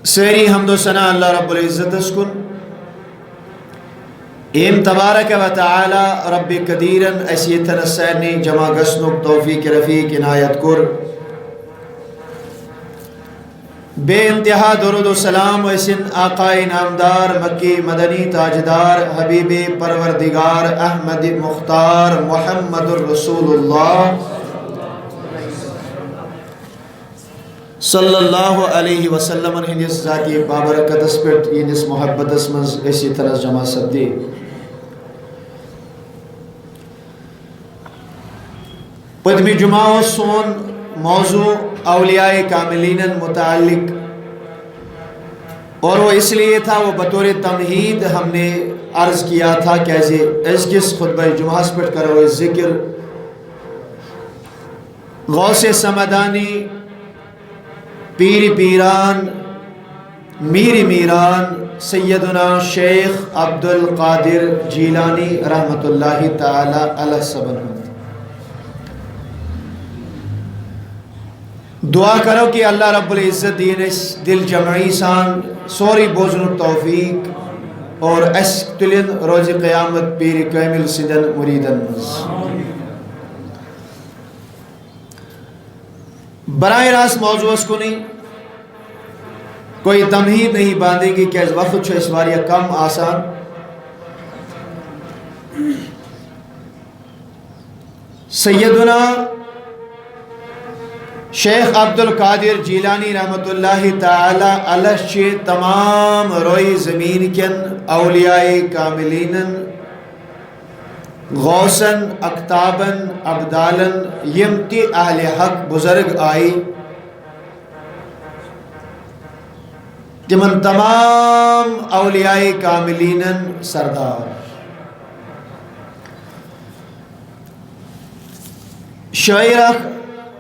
ساری حمد و ثنا اللہ رب العزت اسکن ایم تبارک و تعالی رب قدیرن اسیتن السینی جمع گسنک توفیق رفیق عنایت کر بے انتہا درود و سلام اسن آقائے نامدار مکی مدنی تاجدار حبیب پروردگار احمد مختار محمد الرسول اللہ صلی اللہ علیہ وسلم ہندس ذاتی بابرکت اس پٹ ینس محبت اس مز اسی طرح جمع سبدی پدمی جمعہ سون موضوع اولیاء کاملین متعلق اور وہ اس لیے تھا وہ بطور تمہید ہم نے عرض کیا تھا کہ اس کس خطبہ جمعہ پٹ کرو ذکر غوث سمدانی پیر پیران میر میران سیدنا شیخ عبد القادر جیلانی رحمت اللہ تعالی علیہ سبن دعا کرو کہ اللہ رب العزت دین اس دل جمعی سان سوری بوزن توفیق اور اس تلن روز قیامت پیر کامل سندن مریدن براہ راست موضوع اس کو نہیں کوئی تمہید نہیں باندھیں گی کہ اس وقت چھو اس بار یہ کم آسان سیدنا شیخ عبد القادر جیلانی رحمت اللہ تعالی علیہ چھ تمام روئی زمین کن اولیاء کاملین غوثن اقتابن ابدالن یمتی اہل حق بزرگ آئی تمن تمام اولیاء کاملین سردار شاعر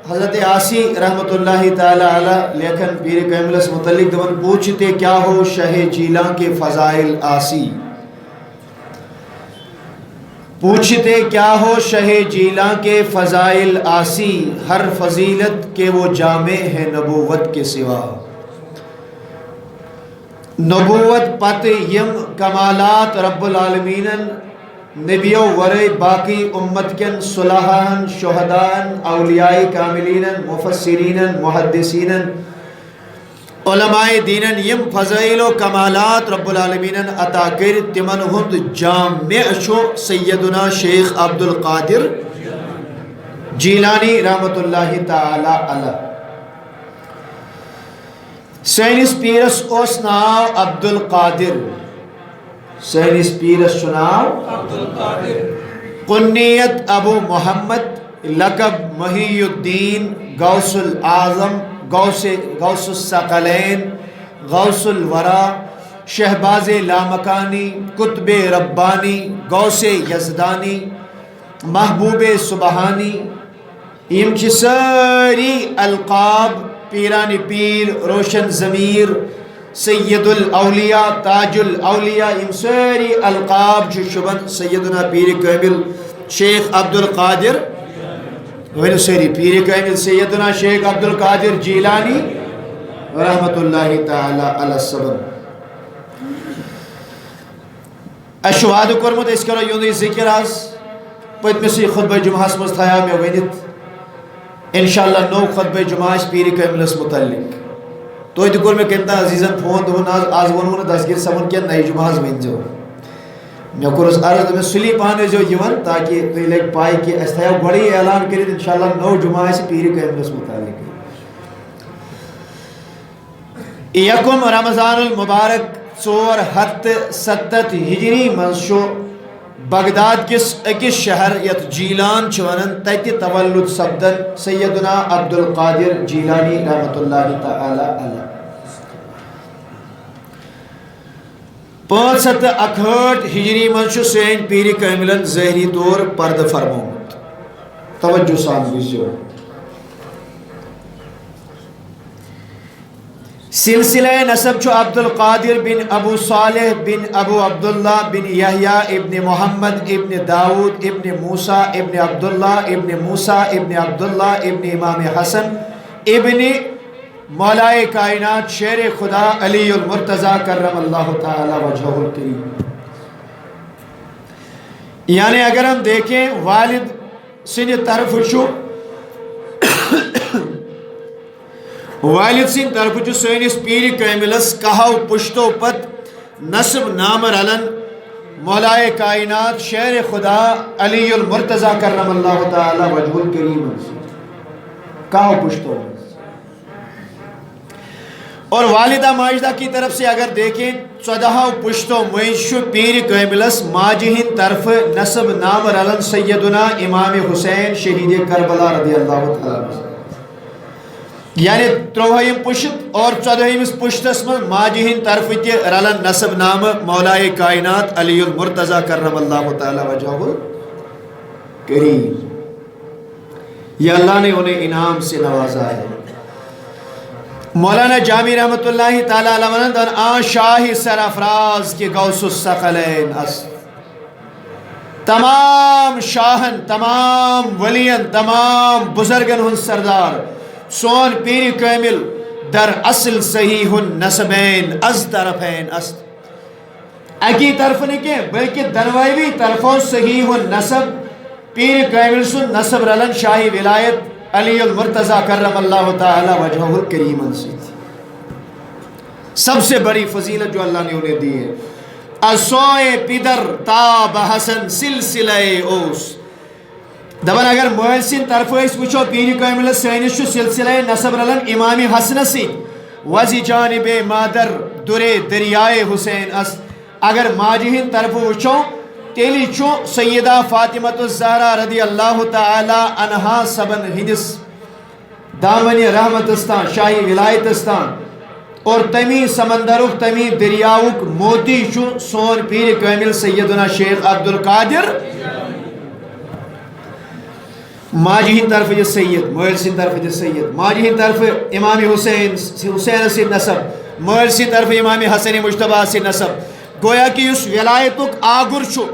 حضرت آسی رحمت اللہ تعالی علیہ لیکن پیر کامل سے متعلق دون پوچھتے کیا ہو شہ جیلان کے فضائل آسی پوچھتے کیا ہو شہ جیلان کے فضائل آسی ہر فضیلت کے وہ جامع ہے نبوت کے سوا نبوت پت یم کمالات رب العالمین نبیو ورے باقی امت کن صلحان شہدان اولیاء کاملین مفسرین محدثین علماء دینن یم فضائل و کمالات رب العالمین عطا کر تمن ہند جامع شو سیدنا شیخ عبد القادر جیلانی رحمت اللہ تعالی علیہ سینس پیرس اوس ناو عبد القادر سینس پیرس چناو عبد القادر کنیت ابو محمد لقب محی الدین غوث العظم غوث الثقلین غوث الورا شہباز لامکانی قطب ربانی غوث یزدانی محبوب سبحانی یم چھ ساری القاب پیرانی پیر روشن ضمیر سید الاولیاء تاج الاولیاء یم ساری القاب چھ شبن سیدنا پیر کامل شیخ عبد القادر وین سری پیر کامل سیدنا شیخ عبد القادر جیلانی رحمت اللہ تعالی علیہ السلام اشواد کرمت اس کرو یوں ذکر آز پت میں سی خطبہ جمعہ مز تھایا میں ونت انشاءاللہ نو خطبہ جمعہ پیر کامل متعلق تو یہ کور میں کہتا عزیزن فون دون آز ونون دستگیر سمن کیا نئی جمعہ ون جو میں کورس عرض میں سلی پانے جو یون تاکہ تو لیک پائی کہ اس تھایا بڑی اعلان کریں انشاءاللہ نو جمعہ سے پیر کامل متعلق یکم رمضان المبارک 477 ہجری منشو بغداد کس اکس شہر یت جیلان چونن تیتی تولد سبدن سیدنا عبد القادر جیلانی رحمت اللہ تعالی علیہ 568 ہجری منشو سین پیر کاملن ظاہری طور پرد فرمومت توجہ سان بزیو سلسلہ نسب چھو عبد القادر بن ابو صالح بن ابو عبداللہ بن یحییٰ ابن محمد ابن داود ابن موسیٰ ابن عبداللہ ابن موسیٰ ابن عبداللہ ابن امام حسن ابن مولائے کائنات شیر خدا علی المرتضیٰ کرم اللہ تعالی وجہہ الکریم. یعنی اگر ہم دیکھیں والد سند طرف والد سند طرف سینس پیر کاملس کہو پشتو پت نسب نام رلن مولائے کائنات شیر خدا علی المرتضیٰ کرم اللہ تعالی وجہہ الکریم کہو پشتو. اور والدہ ماجدہ کی طرف سے اگر دیکھیں 14 پشتو معیش پیر کاملس ماجہ ہند طرف نسب نام رلن سیدنا امام حسین شہید کربلا رضی اللہ تعالیٰ. یعنی 13 پشت اور 14 پشتس من ماجہ ہند طرف تی رلن نسب نام مولائے کائنات علی المرتضیٰ کرم اللہ تعالی وجہہ کریم. یہ اللہ نے انہیں انعام سے نوازا ہے. مولانا جامی رحمت اللہ تعالی علیہ آن شاہی سرافراز کی غوث الثقلین است. تمام شاہن، تمام ولین، تمام بزرگن ہن سردار سون پیر کامل در اصل صحیح النسبین از طرفین است. اکی طرف نکے بلکہ دنوائی طرفوں صحیح النسب پیر کامل سن نسب رلن شاہی ولایت علی المرتضیٰ کرم اللہ تعالی وجہہ الکریم سے. سب سے بڑی فضیلت جو اللہ نے انہیں دی ہے اسوئے پیدر تاب حسن سلسلہ اوس. دبن اگر محسن طرف اس وچھو پیر کامل سینس چھ سلسلہ نسب رلن امام حسن سی وزی جانب مادر درے دریائے حسین اس. اگر ماجہن طرف وچھو تیلی چو سیدہ فاطمہ الزہرا رضی اللہ تعالی عنہا سبن ہندس دامن رحمت استان شاہی ولایت استان اور تمی سمندرک تمی دریاؤک موتی چو سون پیر کامل سیدنا شیخ عبدالقادر. ماجہن طرف یہ سید، محسن طرف یہ سید، ماجہن طرف امام حسین سے نسب، محسن طرف امام حسن مجتبہ سے نسب. گویا کہ اس ولایتک آگر چھو،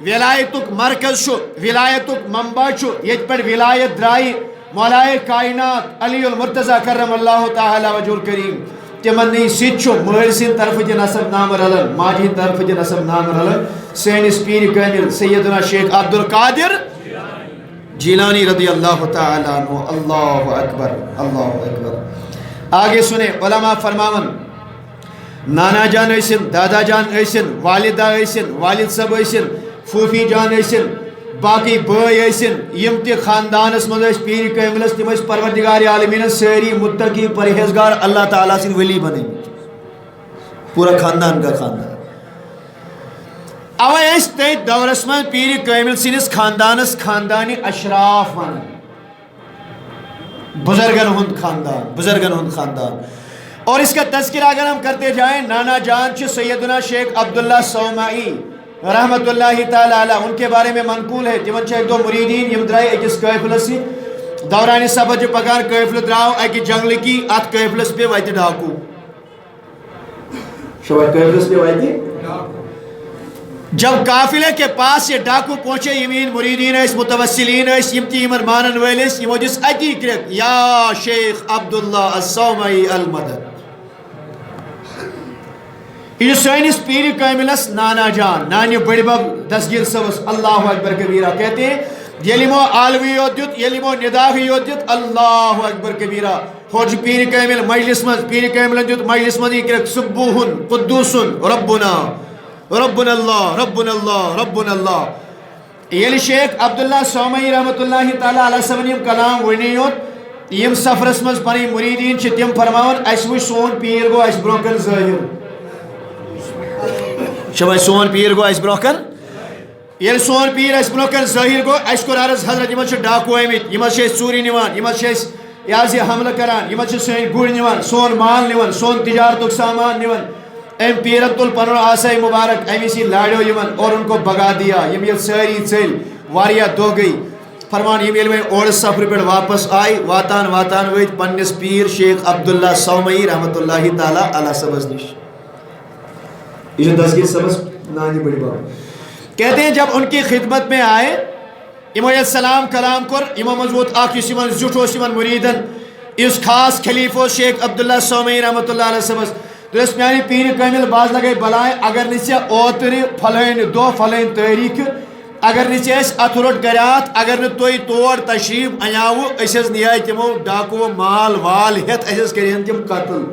ولایتک مرکز چھو، ولایتک منبع چھو. یہ پر ولایت درائی مولائے کائنات علی المرتضیٰ کرم اللہ تعالی وجہہ الکریم. تمنی سید چھو محسن طرف جی نسب نام رلن، ماجہن طرف جی نسب نام رلن سینس پیر کامل سیدنا شیخ عبدالقادر جیلانی رضی اللہ تعالی عنہ. اللہ اکبر، اللہ اکبر. آگے سنیں علماء فرماون نانا جان ایسن، دادا جان ایسن، والدہ ایسن، والد صاحب ایسن، فوفی جان ایسن، باقی بھائی ایسن، یم تی خاندانس مز پیر کاملس تم پروردگار عالمین ساری متقی پرہیزگار اللہ تعالیٰ سن ولی بنے پورا خاندان کا خاندان. اوے اس تے دورس من پیر کامل سنس خاندانس خاندانی اشراف ون بزرگن ہند خاندان، بزرگن ہند خاندان. اور اس کا تذکرہ اگر ہم کرتے جائیں نانا جان چھ سیدنا شیخ عبداللہ سومائی رحمت اللہ تعالی علیہ. ان کے بارے میں منقول ہے تمن چھ ایک دو مریدین یم درائے اکس قافلس سی دوران سفر پکان قافل دراو اکہ جنگل کی ات قافلس پہ واتہ ڈاکو شوائے قافلس پہ واتہ. جب قافلے کے پاس یہ ڈاکو پہنچے یمین مریدین اس متوسلین اس یمتی یمن مانن ویلس یمو جس اکی کرک یا شیخ عبداللہ السومائی المدد. یہ سینس پیر کاملس نانا جان نانی بڑی بب دستگیر صبس اللہ اکبر کبیرہ کہتے ہیں یلیمو عالوی یودیت یلیمو نداہی یودیت اللہ اکبر کبیرہ. خوج پیر کامل مجلس مز پیر کامل دیت مجلس مز کرک سبوہن قدوسن ربنا ربنا اللہ ربنا اللہ ربنا اللہ. یل شیخ عبداللہ سومائی رحمت اللہ تعالی علیہ سبن یم کلام ونیوت یم سفرس مز پنی مریدین چھ تم فرماون اس وچ سون پیر گو اس برونکن ظاہر شبہ سون پیر گو اس برونکن یل سون پیر اس برونکن ظاہر گو اس کو عرض حضرت یمن چھ ڈاکو آمت یمن چھ چوری نوان یمن چھ یازی حملہ کران یمن چھ سون گوڑ نوان سون مال نوان سون تجارتک سامان نوان. ام پیر عبدال پنر آسائی مبارک امی سی لاڑیو یمن اور ان کو بگا دیا. یم یل ساری چل واریا دو گئی فرمان یم یل میں اور سفر پر واپس آئی واتان واتان ویت پنس پیر شیخ عبداللہ سومائی رحمت اللہ تعالی علیہ سبز نش. یہ جو دستگیر سبز نانی بڑی باب کہتے ہیں جب ان کی خدمت میں آئے امام السلام کلام کر امام مضبوط آخ یمن زٹو یمن مریدن اس خاص خلیفہ شیخ عبداللہ سومی رحمۃ اللہ علیہ صبس دس میانی پیر کامل باز لگے بلائیں اگر نچے اوتر پھلین دو پھلین تاریخ اگر نچے اس اتھروٹ گریات اگر نتوئی توڑ تشریف انیاو اسیز نیائی تمو ڈاکو مال وال ہت اسیز کرین تم قتل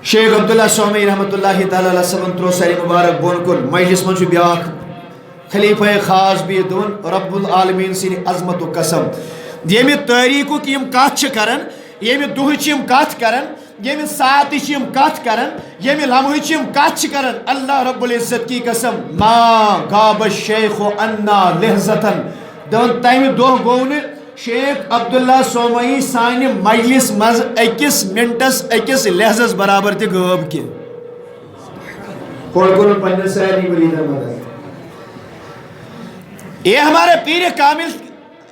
شیخ عبداللہ سومی رحمۃ اللہ تعالی علیہ صبن ترو ساری مبارک بون کن مجلس من چھو بیاک خلیفہ خاص بھی دون رب العالمین سین عظمت و قسم یمی تاریخو کی یم کات چھ کرن یمی دوہ چھ یم کات کرن یمی ساعت چھ یم کات کرن یمی لمحہ چھ یم کات چھ کرن اللہ رب العزت کی قسم ما غاب الشیخ عنا لحظتن دون تیمی دوہ گون شیخ عبداللہ سومئی سانی مجلس مز اکس منٹس اکس لحظس برابر تی غاب کی کون کون پنجن سیلی مریدہ مدد یہ ہمارے پیر کامل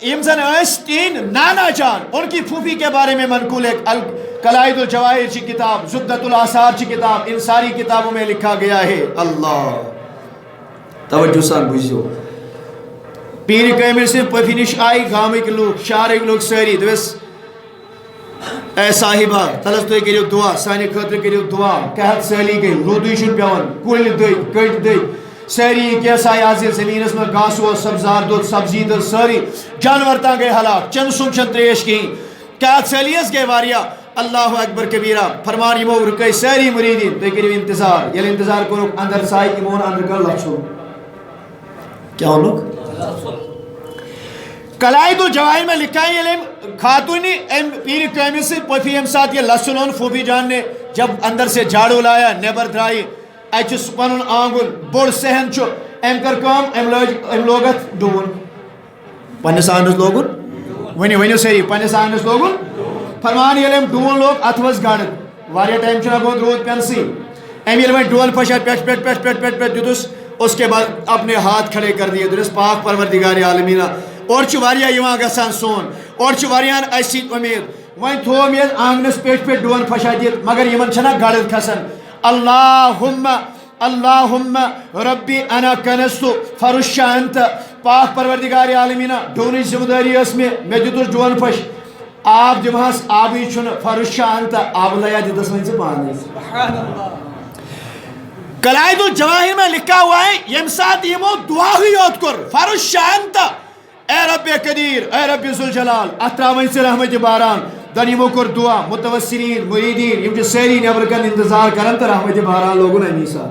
امزن تین نانا جان ان کی پھوپھی کے بارے میں منقول ہے قلائد الجواہر کی کتاب زبدۃ الاثار کی کتاب ان ساری کتابوں میں لکھا گیا ہے اللہ توجہ سان بوجھو پیر کامل سے پفی نش آئی گامے کے لوگ شہر کے لوگ ساری دوس اے صاحبہ تلس تو کریو دعا سانی خاطر کریو دعا کہت سالی گئی رودوی چھن پیون کل دئی کٹ دئی ساری کیسا آزی زمینس میں گاسو سبزار دود سبزی دود ساری جانور تا گئے ہلاک چند سمچن تریش کی کہت سالیس گئے واریا اللہ اکبر کبیرہ فرمان یمو رکے ساری مریدین تو کریو انتظار یل انتظار کرو اندر سائی ایمون اندر کر لچھو کیا ہو لوگ قلائد الجواہر میں لکھا ہے یہ خاتونی پیر کامل سے پفی ہم ساتھ یہ لسنون فوبی جان نے جب اندر سے جھاڑو لایا نیبر درائی اچھس پنن آنگن بوڑ سہن چھو ام کر کام ام لوگت ڈون پنس آنس لوگن ونیو سری پنس آنس لوگن فرمان یل ام ڈون لوگ اتوس گاڑن واریا ٹائم چھنا گود رود پینسی ام یل وین ڈون پھشا پیٹ پیٹ پیٹ پیٹ پیٹ پیٹ دیتس اس کے بعد اپنے ہاتھ کھڑے کر دیے درس پاک پروردگار عالمینہ اور چھ واریاہ یوان گژھان سون اور چھ واریاہن اسی امید وین تھو مے آنگنس پیٹ پیٹ ڈون پھشا دیت مگر یمن چھنا گاڑن کھسن اللہم اللہم ربی انا کنستو فرشا انت پاک پروردگار عالمینہ ڈونی ذمہ داری اس میں دیتوس ڈون پھش آب دمہس آبی چھن فرشا انت آب لیا دیتس ون سے پانے قلائد الجواہر میں لکھا ہوا ہے یم ساتھ یمو دعا ہی یوت کر فرشا انت اے رب قدیر اے رب ذوالجلال اتراون سے رحمت باران دن یمو کر دعا متوسرین مریدین یم ساری نیبر کن انتظار کرن تو رحمت باران لوگن امیسا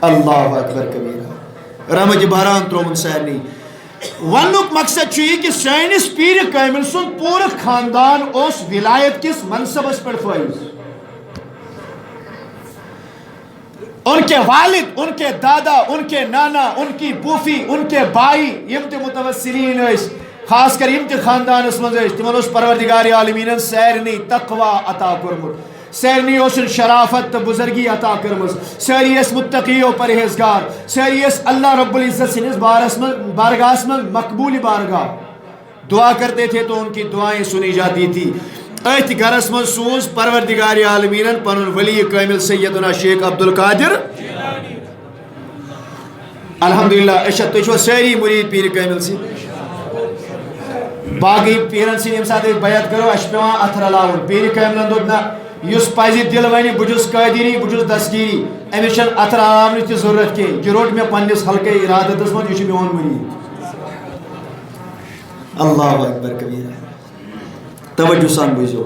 اللہ اکبر کبیرہ رحمت باران ترومن سارنی ونک مقصد چھ کہ سینس پیر کامل سن پورا خاندان اس ولایت کس منصبس پر فائز ان کے والد ان کے دادا ان کے نانا ان کی پوفی ان کے بھائی یم تے متوسرین اس خاص کر یم تے خاندان اس مزے تمن اس پروردگار عالمین سارنی تقوی عطا کرمت سارنی اس شرافت بزرگی عطا کرمز ساری اس متقی و پرہیزگار ساری اس اللہ رب العزت سنس بارگاہ میں مقبول بارگاہ دعا کرتے تھے تو ان کی دعائیں سنی جاتی تھی ات گرس من سوز پروردگار عالمین پنن ولی کامل سیدنا شیخ عبدالقادر الحمدللہ اشد تو ساری مرید پیر کامل سی باقی پیرن سی یم ساتھ بیعت کرو اش پیوان اتھ رلاون پیر کاملن دوپ نا یس پزی دل ونی بجس قادری بجس دستگیری امس چھن اتھ رلاون تہ ضرورت کی یہ روٹ میں پنس حلقہ ارادتس من یہ میون مرید اللہ اکبر کبیرہ توجہ سان بوزو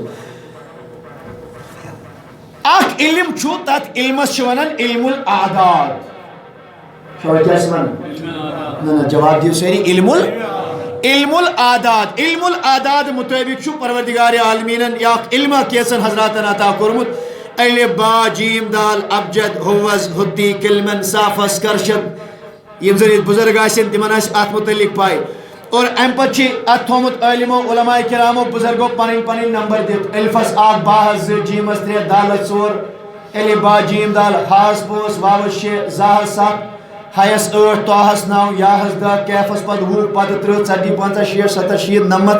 اخ علم چھو تات علمس چھ ونان علم الاعداد شو کیا ون نا جواب دیو ساری علم العادات علم العادات مطابق چھو پروردگار عالمین یا علم کیسن حضراتن عطا کرمت الف با جیم دال ابجد ہوز ہدی کلمن صافس کرشد یم ذریعہ بزرگ آسن تمن آس ات متعلق پائے اور ام پتہ چھ ات تھومت علمو علماء کرامو بزرگو پنن پنن نمبر دت الفس اک باہس زٕ جیمس 3 دالس 4 الف با جیم دال ہاس 5 واوس 6 زاہس 7 ہایس 8 توہس 9 یاہس 10 کیفس پتہ 20 پتہ 30 40 50 60 70 80 90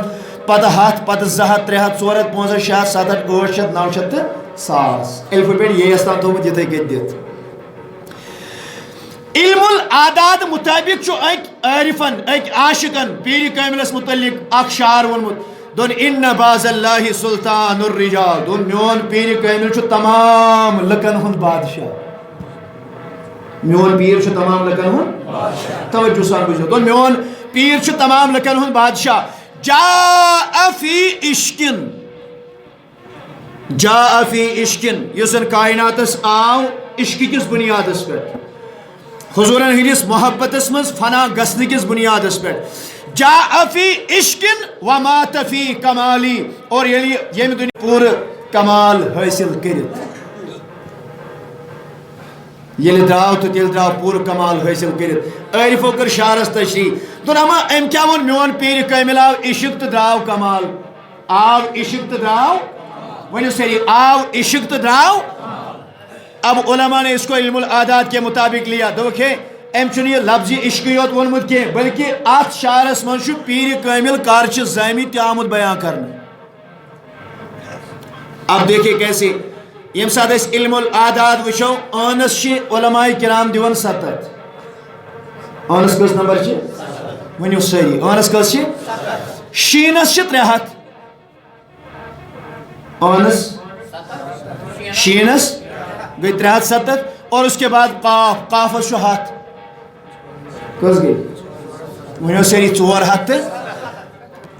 پتہ 100 پتہ 200 300 400 500 600 700 800 900 1000 الف پہ یہ استان تھومت یتھے گت دت علم العادات مطابق چھو ایک عارفن ایک عاشقن پیر کاملس متعلق اخ شعر ونمت دون ان باز اللہ سلطان الرجال دون میون پیر کامل چھو تمام لکن ہند بادشاہ میون پیر چھو تمام لکن ہند بادشاہ توجہ سان بجھو دون میون پیر چھو تمام لکن ہند بادشاہ جاء فی عشقن جاء فی عشقن یسن کائنات اس آو عشق کس بنیاد اس پر حضورن ہندس محبت اس مز فنا گسن کس بنیاد اس پر جاء فی عشقن ومات فی کمالی اور یم دنیا پور کمال حاصل کرت یل دراو تو تیل دراو پور کمال حاصل کرت عارفو کر شعرس تشریح دون اما ام کیا ون میون پیر کامل آو عشق تو دراو کمال آو عشق تو دراو ونیو سری آو عشق تو دراو اب علماء نے اس کو علم العادات کے مطابق لیا دیکھے ام چھن یہ لفظی عشقیت ونمت کی بلکہ ات شعرس من چھُ پیر کامل کارچ زامی تہ آمت بیان کرنے اب دیکھیں کیسے یم ساتھ اس علم العادات وچھو آنس چھ علماء کرام دیون 7 آنس کس نمبر چھ ونیو سری آنس کس چھ شینس چھ 3 ہتھ آنس شینس گئی 370 اور اس کے بعد قاف قافس چھو ہاتھ کس گئی ونیو سری 4 ہتھ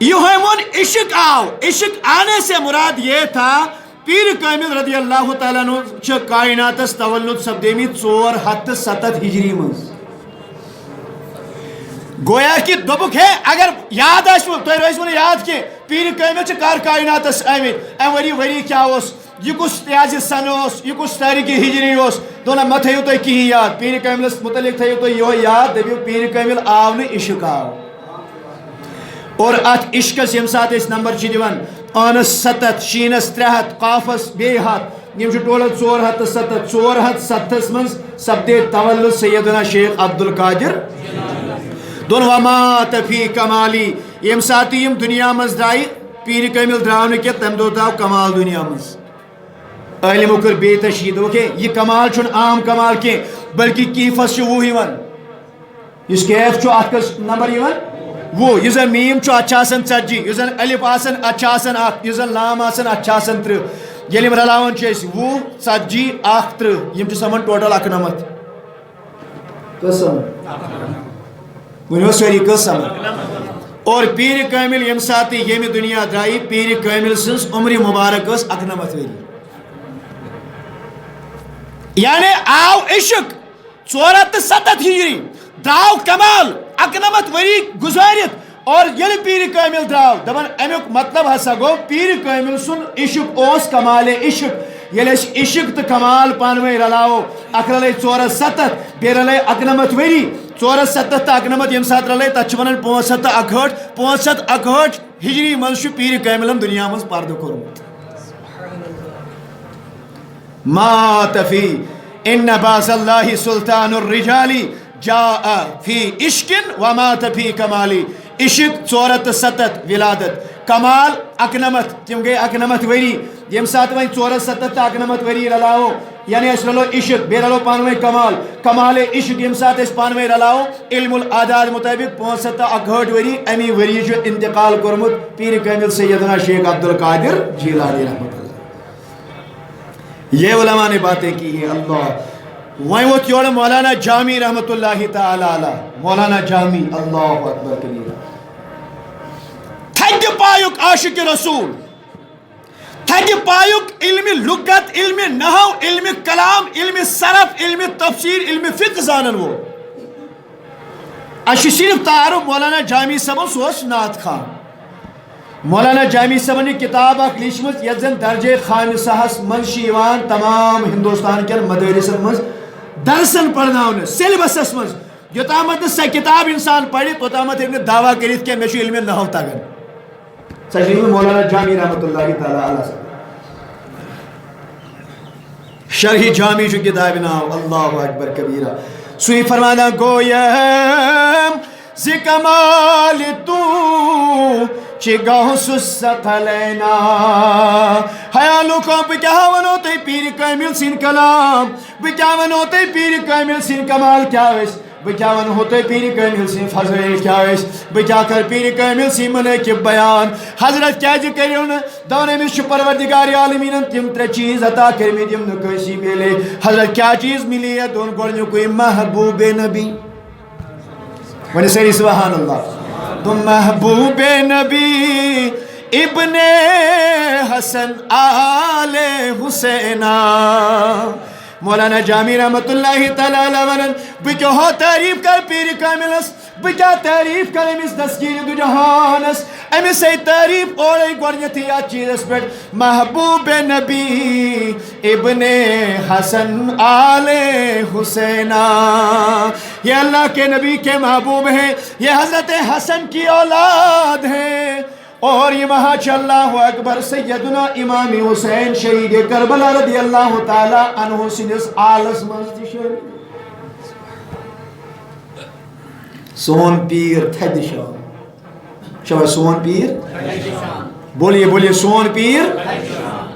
یہ ہمون عشق آو عشق آنے سے مراد یہ تھا پیر کامل رضی اللہ تعالیٰ عنہ چھ کائناتس تولد سپدیمی 407 ہجری منز گویا کہ دبک ہے اگر یاد آشو تو روز من یاد کہ پیر کامل چھ کار کائناتس آمت ام وری کیا اس یہ کس تیاز سن اس یہ کس تاریخ ہجری اس دونا مت ہے تو کی یاد پیر کامل متعلق تھے تو یہ یاد دبیو پیر کامل آو نے عشق آو اور ات عشقس یم سات اس نمبر چھ دیوان آنس 7 شینس 3 ہتھ قافس بے ہاتھ یم چھ ٹوٹل 407 407 من سپدے تولد سیدنا شیخ عبدالقادر دون ومات فی کمالی یم سات یم دنیا مز درائی پیر کامل دراؤن کے تم دو داو کمال دنیا مز علم کر بے تشہید اوکے یہ کمال چھن عام کمال کے بلکہ کیفس چھ وہ یوان اس کیف چھو اکس نمبر یوان وہ یزن میم چھو اچھا آسن 40 یزن الف آسن اچھا آسن 1 یزن لام آسن اچھا آسن 3 یلیم رلاون چھ اس وہ 40 1 3 یم چھ سمن ٹوٹل 91 قسم ونیو سوری قسم اور پیر کامل یم ساتھ یم دنیا درائی پیر کامل سنس عمر مبارک اس 91 وری یعنی آو عشق 407 ہجری دراو کمال 91 وری گزارت اور یل پیر کامل دراو دبن امیک مطلب ہسا گو پیر کامل سن عشق اوس کمال عشق یل عشق تو کمال پانوے رلاو اک رلے 407 بے رلے 91 وری 407 تو 91 یم سات رلے تچ ونن 65 61 65 61 ہجری منز پیر کاملن دنیا منز پردہ کورمت مات فی ان باز اللہ سلطان الرجال جاء فی عشق ومات فی کمالی عشق 407 ولادت کمال 91 تم گئی 91 وری یم سات وین 407 تو 91 وری رلاو یعنی اس رلو عشق بے رلو پانوے کمال کمال عشق یم سات اس پانوے رلاو علم العادات مطابق 65 تو 61 وری امی وری جو انتقال کرمت پیر کامل سیدنا شیخ عبدالقادر جیلانی رحمت اللہ یہ علماء نے باتیں کی ہیں اللہ وہیں وہ تیوڑ مولانا جامی رحمت اللہ تعالی علیہ مولانا جامی اللہ اکبر کبیرہ تھنگ پایک عاشق رسول تھنگ پایک علم لغت علم نحو علم کلام علم صرف علم تفسیر علم فقہ زانن وہ اچھی صرف تعارف مولانا جامی صاحب سوس نعت خان مولانا جامی صاحب نے کتاب اخ لیچمت یت زن درجہ خامسہس منز یوان تمام ہندوستان کین مدارسن منز درسن پڑھناون سیلبسس منز یوتامت سہ کتاب انسان پڑھی توتامت ہیکہ دعویٰ کرت کہ مے چھ علم نحو تگان سہ مولانا جامی رحمت اللہ تعالی علیہ شرح جامی چھ کتاب ناو اللہ اکبر کبیرہ سوی فرمانا گویم ز کمال تو چی غوث الثقلینا حیالو کو بکیا ونو تی پیر کامل سین کلام بکیا ونو تی پیر کامل سین کمال کیا ویس بکیا ونو تی پیر کامل سین فضل کیا ویس بکیا کر پیر کامل سین منعقب بیان حضرت کیا جی کریون دونے میں پروردگار عالمین تم ترے چیز عطا کرمی دیم نکویسی ملے حضرت کیا چیز ملی ہے دون گوڑنیو کوئی محبوب نبی ونی سیری سبحان اللہ تم محبوب نبی ابن حسن آل حسینہ مولانا جامی رحمت اللہ تعالیٰ ونن بکیو ہو تعریف کر پیر کاملس بکیا تعریف کر امیس دستگیر دو جہانس امیس ای تعریف اوڑی گورنیتی یا چیزس پر محبوب نبی ابن حسن آل حسینہ یہ اللہ کے نبی کے محبوب ہیں یہ حضرت حسن کی اولاد ہیں اور یہ مہاچ اللہ اکبر سیدنا امام حسین شہید کربلا رضی اللہ تعالی عنہ سنس آلس مزد شہید سون پیر تھد شام شاہ سون پیر بولیے بولیے سون پیر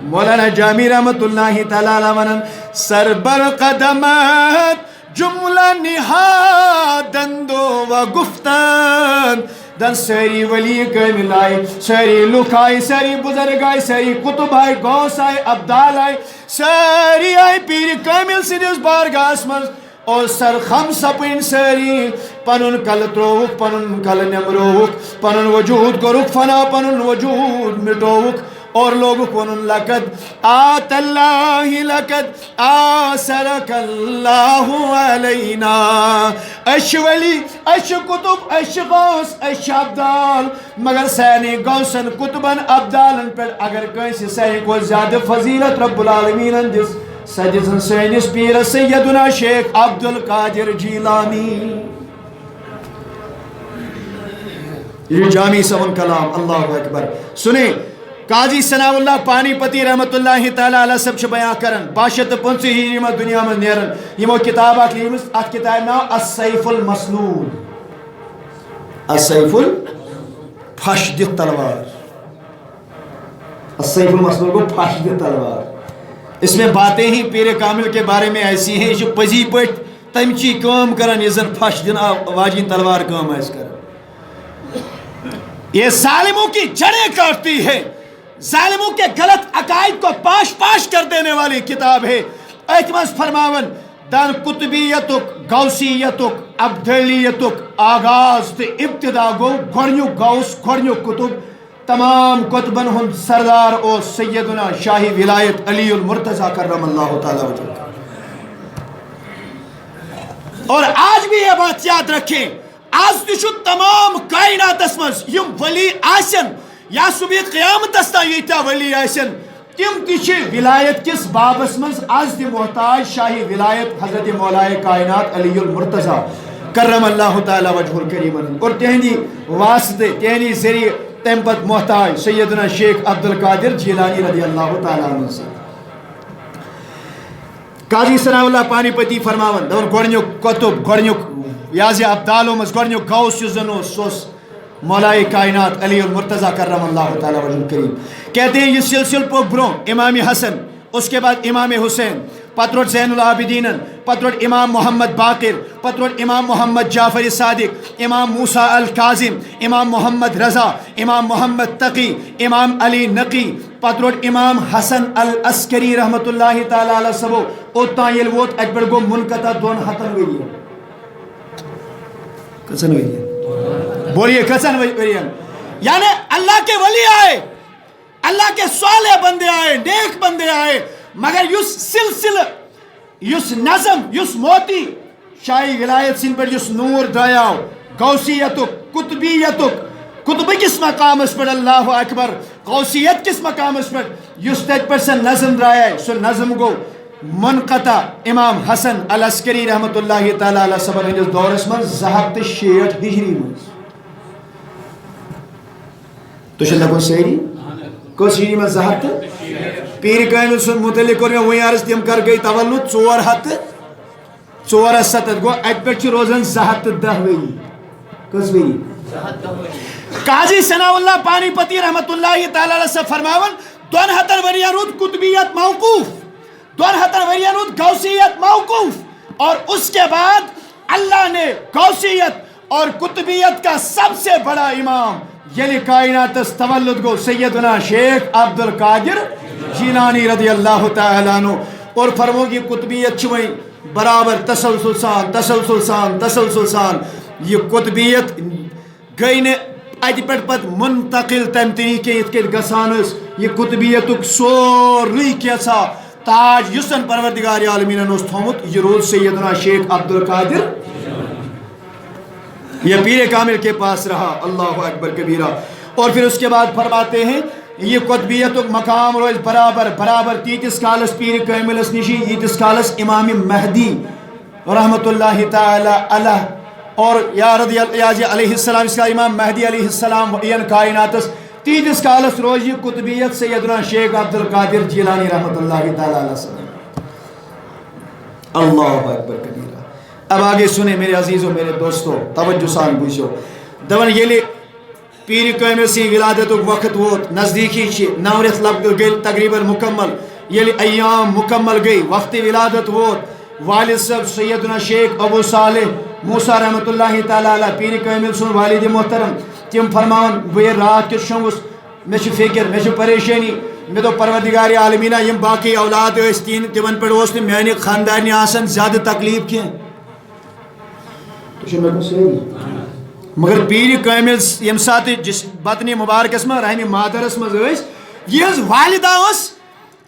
مولانا جامی رحمت اللہ تعالی ونن سربر قدمت جملہ نہادندو و گفتن دن ساری ولی کامل آئے ساری لکھ آئے ساری بزرگ آئے ساری کتب آئے غوث آئے عبدال آئے ساری آئے پیر کامل سنس بارگاہ من اور سر خم سپن ساری پنن کل تروک پنن کل نمروک پنن وجود گروک فنا پنن وجود مٹوک اور لوگوں کو انہوں لقد آت اللہ لقد آسرک اللہ علینا اش ولی اش کتب اش غوث اش عبدال مگر سینی غوثن کتبن عبدالن پر اگر کسی سینی کو زیادہ فضیلت رب العالمین جس سجزن سینیس پیر سیدنا شیخ عبدالقادر جیلانی یہ جامی سون کلام اللہ اکبر سنیں قاضی ثناء اللہ پانی پتی رحمت اللہ تعالی علیہ سب چھ بیان کرن 550 ہجری میں دنیا میں نیرن یمو کتاب اکلیمس ات کتاب ناو السیف المسلول السیف پھش دت تلوار السیف المسلول کو پھش دت تلوار اس میں باتیں ہی پیر کامل کے بارے میں ایسی ہیں جو پزی پٹ تمچی کام کرن یہ زن پھش دن واجین تلوار کام ہے اس کرن یہ ظالموں کی جڑیں کاٹتی ہے ظالموں کے غلط عقائد کو پاش پاش کر دینے والی کتاب ہے اعتماد فرماون دان قطبیتک غوثیتک عبدالیتک آغاز تے ابتدا گو گھڑنیو غوث گھڑنیو کتب تمام کتبن ہن سردار او سیدنا شاہی ولایت علی المرتضی کرم اللہ تعالی وجہ اور آج بھی یہ بات یاد رکھیں آج تشو تمام کائنات اسمز یم ولی آسن یا صبح قیامت استا ییتا ولی آسن تم تیچے ولایت کس باب اسمز آج دی محتاج شاہی ولایت حضرت مولائے کائنات علی المرتضی کرم اللہ تعالی وجہ الکریم اور تہنی واسطے تہنی ذریعے تمپت محتاج سیدنا شیخ عبدالقادر جیلانی رضی اللہ تعالی عنہ سے قاضی ثناء اللہ پانی پتی فرماون دون گوڑنیو کتب گوڑنیو یازی عبدالو مز گوڑنیو غوث یزنو سوس مولائے کائنات علی المرتضی کرم اللہ تعالی وجہ الکریم کہتے ہیں یہ سلسل پوک بروں امام حسن اس کے بعد امام حسین پتروٹ زین العابدین پتروٹ امام محمد باقر پتروٹ امام محمد جعفر صادق امام موسیٰ الکاظم امام محمد رضا امام محمد تقی امام علی نقی پتروٹ امام حسن العسکری رحمت اللہ تعالی علیہ سبو اتنا یہ ووت اکبر گو منقطع دون حتن ہوئی ہے کسن ہوئی ہے بولیے کسن ہوئی ہے یعنی اللہ کے ولی آئے اللہ کے صالح بندے آئے نیک بندے آئے مگر یس سلسل یس نظم یس موتی شاہی ولایت سن پر یس نور دایاو غوثیتک قطبیتک قطب کس مقام اس پر اللہ اکبر غوثیت کس مقام اس پر یس تک پر سے نظم رائے سو نظم گو منقطع امام حسن العسکری رحمت اللہ تعالی علیہ صبر ہندس دور اس من زہت 60 ہجری من تو شلدہ کو سیری کس ہجری من زہت پیر کامل سن متعلق اور میں وہی عرض تیم کر گئی تولد 4 7 گو ایک پر چی روزن زہت 10 وی کس وری قاضی ثناء اللہ پانی پتی رحمت اللہ تعالی علیہ سے فرماون 200 ورین رود قطبیت موقوف 200 ورین رود غوثیت موقوف اور اس کے بعد اللہ نے غوثیت اور قطبیت کا سب سے بڑا امام یلی کائنات تولد گو سیدنا شیخ عبد القادر جیلانی رضی اللہ تعالیٰ عنہ اور فرمو کی قطبیت چھوئی برابر تسلسل سان یہ قطبیت گئی نے اج پٹ پت منتقل تم طریقے ات کت گسانس یہ قطبیت سوری کیسا تاج یسن پروردگار عالمین اس تھومت یہ روز سیدنا شیخ عبد القادر یہ پیر کامل کے پاس رہا اللہ اکبر کبیرہ اور پھر اس کے بعد فرماتے ہیں یہ قطبیت مقام روز برابر تیتس کالس پیر کاملس نشی یتس کالس امام مہدی رحمت اللہ تعالی علیہ اور یا رضی اللہ علیہ السلام اس کا امام مہدی علیہ السلام این کائناتس تیتس کالس روز یہ قطبیت سیدنا شیخ عبد القادر جیلانی رحمت اللہ تعالی علیہ وسلم اللہ اکبر کبیرہ اب آگے سنیں میرے عزیزوں میرے دوستوں توجہ سان بوجھو دون یلی پیر کامل سی ولادت وقت ووت نزدیکی چھ 9 رٮ۪تھ لگ گئی تقریباً مکمل یلی ایام مکمل گئی وقت ولادت ووت والد صاحب سیدنا شیخ ابو صالح موسیٰ رحمت اللہ تعالی علیہ پیر کامل سن والد محترم تم فرماون بہ رات کس شونگس میں فکر میں پریشانی میں تو پروردگار عالمینہ یم باقی اولاد تین تمن پہ اس میانہ خاندان آسان زیادہ تکلیف کی مگر پیر کامل یم سات جس بطنی مبارکس میں رحم مادرس مز یہ والدہ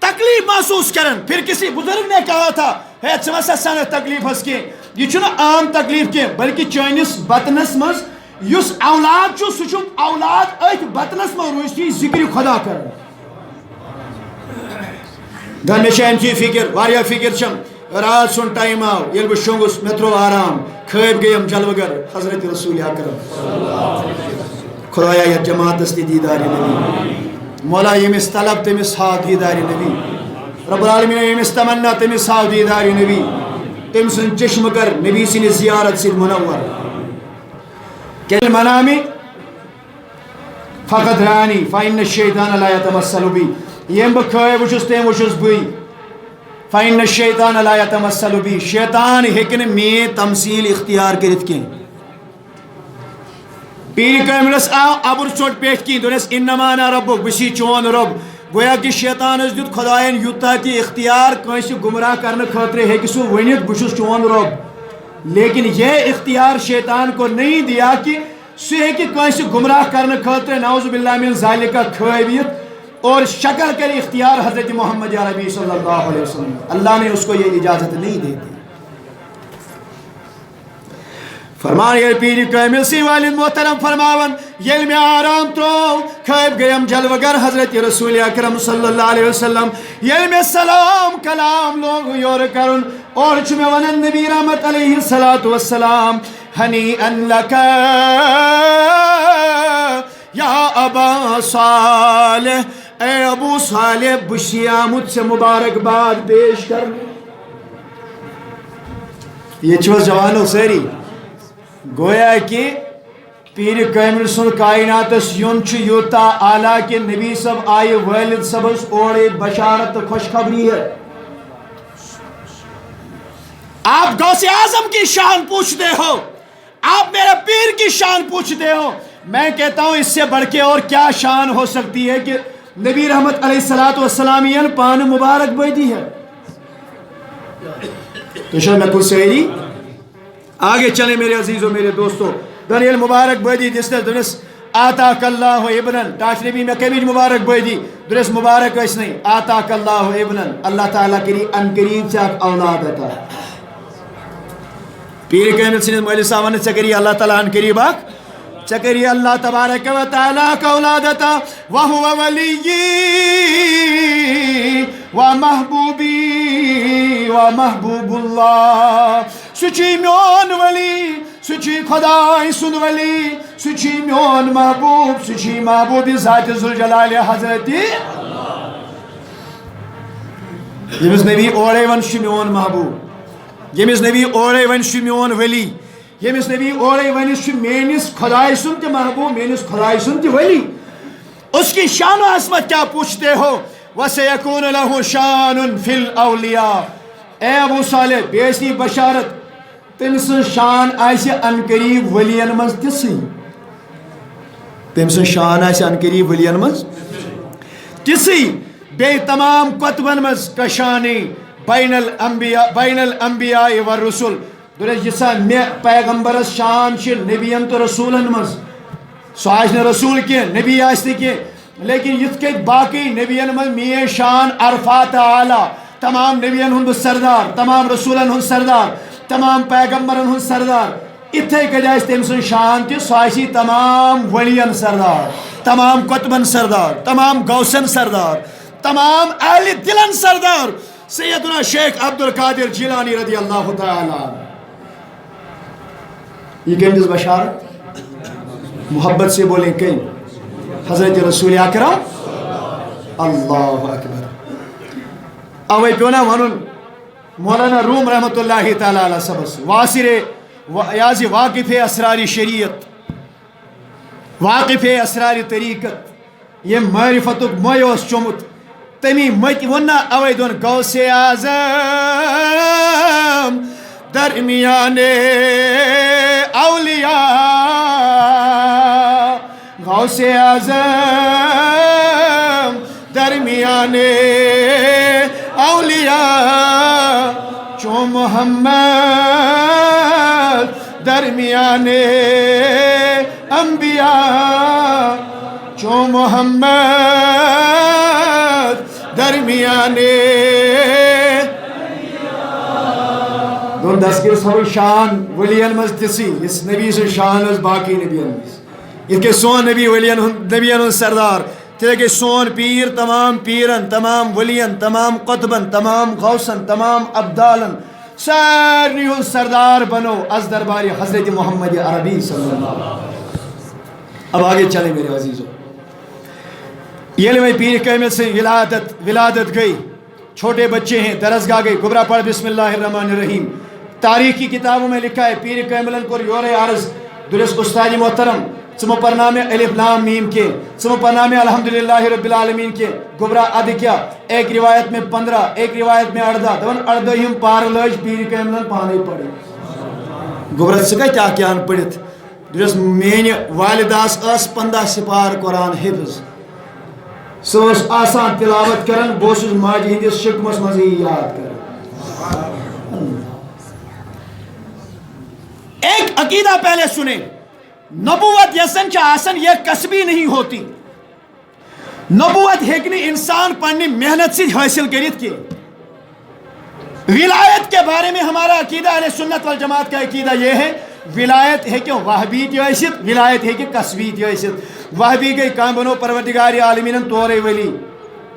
تکلیف محسوس کرن پھر کسی بزرگ نے کہا تھا ہے ثا سن تکلیف کی یہ چھنا عام تکلیف کی بلکہ چانس بطنس مز یس اولاد سہ اولاد ات بطنس مز روزتی ذکر خدا کر دن میں ام چی فکر واریاہ فکر چم رات سن ٹائم آو یل بہ شونگس مے ترو آرام خواب گیم جلوگر حضرت رسول اکرم خدایا یہ جماعت دیدار نبی مولا یمس طلب تمس ہاو دیدار نبی رب العالمین یمس تمنا تمس ہاو دیدار نبی تم سن چشم کر نبی سن زیارت سے منور کہ منامی فقط رانی فإن الشیطان لا يتمثل بی یم بہ خواب وچھس تم وچھس بی فإن الشیطان لا يتمثل بی شیطان ہیکن میں تمثیل اختیار کرت کی پیر کاملس آو ابر چوٹ پیش کی دونس انما انا ربک بسی چون رب گویا کہ شیطان اس دیت خدائن یوتا کہ اختیار کنس گمراہ کرنے خاطر ہے کہ سو ونیت بشس چون رب لیکن یہ اختیار شیطان کو نہیں دیا کہ سو ہے کہ کنس گمراہ کرنے خاطر نعوذ باللہ من ذالک خوابیت اور شکل کر اختیار حضرت محمد عربی صلی اللہ علیہ وسلم اللہ نے اس کو یہ اجازت نہیں دے دی فرمان یہ پیر کامل سی والد محترم فرماون یل میں آرام ترو خواب گیم جلوگر حضرت رسول اکرم صلی اللہ علیہ وسلم یل میں سلام کلام لوگ یور کرن اور چھ میں ونن نبی رحمت علیہ السلام ہنیئن لکا یا ابا صالح اے ابو صالح بشیا مجھ سے مبارکباد پیش کر یہ چھو جوانو سیری گویا کہ پیر کامل سن کائناتس یون چھ یوتا اعلیٰ کہ نبی صاحب آئے والد صاحب اوڑے بشارت خوشخبری ہے آپ غوث اعظم کی شان پوچھتے ہو آپ میرے پیر کی شان پوچھتے ہو میں کہتا ہوں اس سے بڑھ کے اور کیا شان ہو سکتی ہے کہ نبی رحمت علیہ السلام پان مبارک بیدی ہے تو شاید میں کل سہری آگے چلیں میرے عزیزوں میرے دوستوں دنیل مبارک بیدی جس نے دنس آتاک اللہ ابنن ٹاش نبی میں کبھی مبارک بیدی دنس مبارک اس نہیں آتاک اللہ ابنن اللہ تعالیٰ کری ان قریب سے اولاد عطا پیر کامل سنید مولی صاحب سے کری اللہ تعالیٰ ان قریب آک چکری اللہ تبارک و تعالیٰ کا اولادتا وَهُوَ وَلِيِّي وَمَحْبُوبِي وَمَحْبُوبُ اللَّهِ سچی میون ولی سچی خدای سن ولی سچی میون محبوب سچی محبوب ذات ذوالجلال حضرتی یمس نبی اوڑے ون میون محبوب یمس نبی اوڑے ون میون ولی یمس نبی اورے ونس میانس خدائے سن تہ محبوب میانس خدائے سن تہ ولی اس کی شان و عظمت کیا پوچھتے ہو وَسَيَكُونُ لَهُ شَانٌ فِي الْأَوْلِيَاءِ اے ابو صالح بیستی بشارت تم سن شان آئیسی انقریب ولین مز تسی تم سن شان آئیسی انقریب ولین مز تسی بے تمام کتبن مز کشانی بین الانبیاء والرسل دورے جسا میں پیغمبرس شان چھ نبیان تو رسولن مز سو آج رسول کی نبی آستی کی لیکن یت کے باقی نبیان مز میں شان عرفات اعلی تمام نبیان ہن سردار تمام رسولن ہن سردار تمام پیغمبرن ہن سردار اتھے کجائے تم سن شان تہ سوائسی تمام ولیان سردار تمام کتبن سردار تمام غوثن سردار تمام اہل دلن سردار سیدنا شیخ عبد القادر جیلانی رضی اللہ تعالی یہ کہندس بشارت محبت سے بولیں کہیں حضرت رسول اکرم اللہ اکبر اوے پیونا ونن مولانا روم رحمت اللہ تعالی علیہ سبس واصر یازی واقف اسرار شریعت واقف اسرار طریقت یہ معرفت مویوس چومت تمی مت ونا اوے دون غوث اعظم درمیان اولیاء غوث اعظم درمیان اولیاء چو محمد درمیان انبیاء چو محمد درمیان دون دس گرس ہوئی شان ولیان مز تسی اس نبی سے شان از باقی نبیان مز یہ کہ سون نبی ولیان نبیان سردار تیرے کہ سون پیر تمام پیرن تمام ولیان تمام قطبن تمام غوثن تمام عبدالن سارنی ہن سردار بنو از درباری حضرت محمد عربی صلی اللہ علیہ وسلم. اب آگے چلیں میرے عزیزو. یہ میں پیر کامل سے ولادت گئی چھوٹے بچے ہیں درسگاہ گئی گبرہ پڑھ بسم اللہ الرحمن الرحیم. تاریخ کی کتابوں میں لکھا ہے پیر کاملن کو یور عرض درس استاد محترم ثم پر نام الف لام میم کے ثم پر نام الحمدللہ رب العالمین کے گبرہ اد کیا ایک روایت میں 15 ایک روایت میں 18 دون 18 پار لج پیر کاملن پانے پڑے گبرہ سکا کیا کیان پڑھت درس مین والداس اس 15 سپار قرآن حفظ سوس آسان تلاوت کرن بوسس ماجی ہندس شکمس مزی یاد کرن. ایک عقیدہ پہلے سنیں نبوت یسن چا آسن یہ کسبی نہیں ہوتی. نبوت ہیکنی انسان پڑھنی محنت سے حاصل کرت کی. ولایت کے بارے میں ہمارا عقیدہ اہل سنت والجماعت کا عقیدہ یہ ہے ولایت ہے کہ وہبی تیویست ولایت ہے کہ کسبی تیویست. وہبی گئی کام بنو پروردگار عالمین طور ولی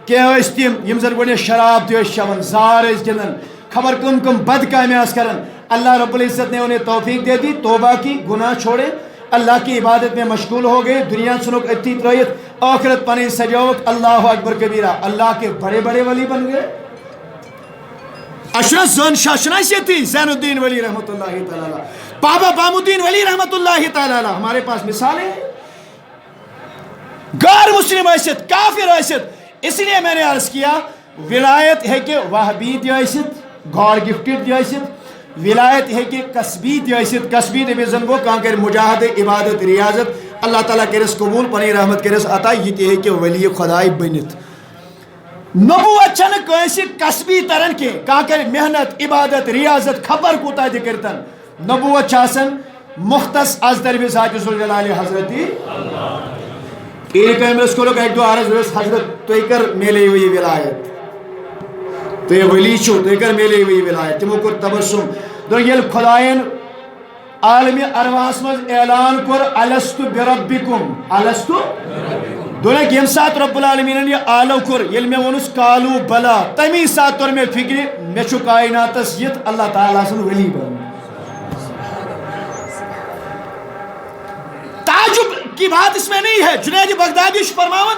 کیا تم یم زن گوڑے شراب تیویس شون زار اس گندن خبر کم کم بد کامی آس کرن. اللہ رب العزت نے انہیں توفیق دے دی توبہ کی گناہ چھوڑے اللہ کی عبادت میں مشغول ہو گئے دنیا سنوک اتی ترائیت آخرت پانی سجاوک اللہ اکبر کبیرہ اللہ کے بڑے بڑے ولی بن گئے. اشرف زن شاشنا سے تھی زین الدین ولی رحمت اللہ تعالی بابا بام الدین ولی رحمت اللہ تعالی ہمارے پاس مثالیں ہیں. غیر مسلم حیثیت کافر حیثیت اس لیے میں نے عرض کیا ولایت ہے کہ وہبی حیثیت گاڈ گفٹڈ حیثیت ولایت ہے کہ کسبی حیثیت کسبی نبیزن وہ کہاں کر مجاہد عبادت ریاضت اللہ تعالیٰ کرس قبول پنی رحمت کرس عطا یہ ہے کہ ولی خدای بنت. نبوت چھن کیسی کسبی ترن کے کہاں کر محنت عبادت ریاضت خبر کوتا کرتن. نبوت چھاسن مختص از درب ذات ذوالجلال حضرتی پیر کامل کو لوگ ایک دو عرض ہوئے حضرت تو کر میلے ہوئی ولایت تو یہ ولی چھو تو کر میلے ہوئی ولایت تمو کر تبسم دون یل خدایان عالمی ارواس مز اعلان کر الستو بربکم الستو دون یم سات رب العالمین یہ آلو کر یل میں ونس کالو بلا تمی سات طور میں فکری میں چھو کائناتس یت اللہ تعالیٰ سن ولی بن. تعجب کی بات اس میں نہیں ہے. جنید بغدادی فرماون